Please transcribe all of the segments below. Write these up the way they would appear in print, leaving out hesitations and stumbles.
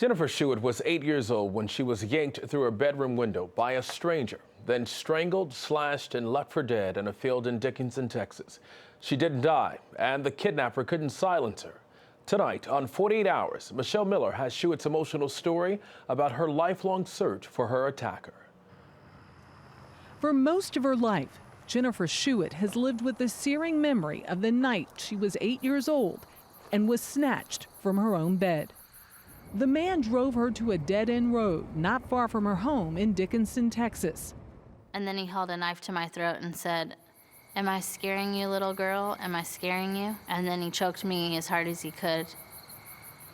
Jennifer Schuett was 8 years old when she was yanked through her bedroom window by a stranger, then strangled, slashed, and left for dead in a field in Dickinson, Texas. She didn't die, and the kidnapper couldn't silence her. Tonight on 48 Hours, Michelle Miller has Schuett's emotional story about her lifelong search for her attacker. For most of her life, Jennifer Schuett has lived with the searing memory of the night she was 8 years old and was snatched from her own bed. The man drove her to a dead-end road not far from her home in Dickinson, Texas. And then he held a knife to my throat and said, "Am I scaring you, little girl? Am I scaring you?" And then he choked me as hard as he could.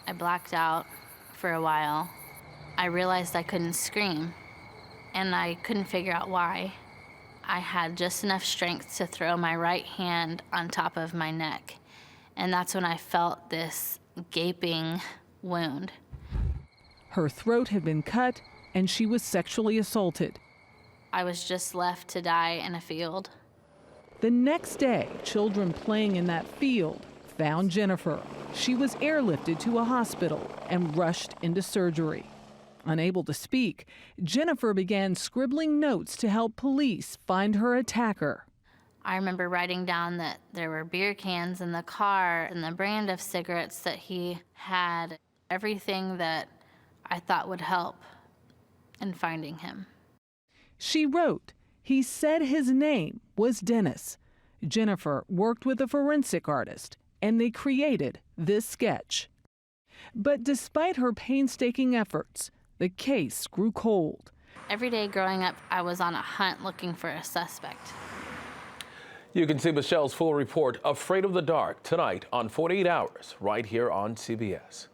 I blacked out for a while. I realized I couldn't scream, and I couldn't figure out why. I had just enough strength to throw my right hand on top of my neck, and that's when I felt this gaping wound. Her throat had been cut, and she was sexually assaulted. I was just left to die in a field. The next day, children playing in that field found Jennifer. She was airlifted to a hospital and rushed into surgery. Unable to speak, Jennifer began scribbling notes to help police find her attacker. I remember writing down that there were beer cans in the car and the brand of cigarettes that he had, everything that I thought would help in finding him. She wrote, he said his name was Dennis. Jennifer worked with a forensic artist, and they created this sketch. But despite her painstaking efforts, the case grew cold. Every day growing up, I was on a hunt looking for a suspect. You can see Michelle's full report, Afraid of the Dark, tonight on 48 Hours, right here on CBS.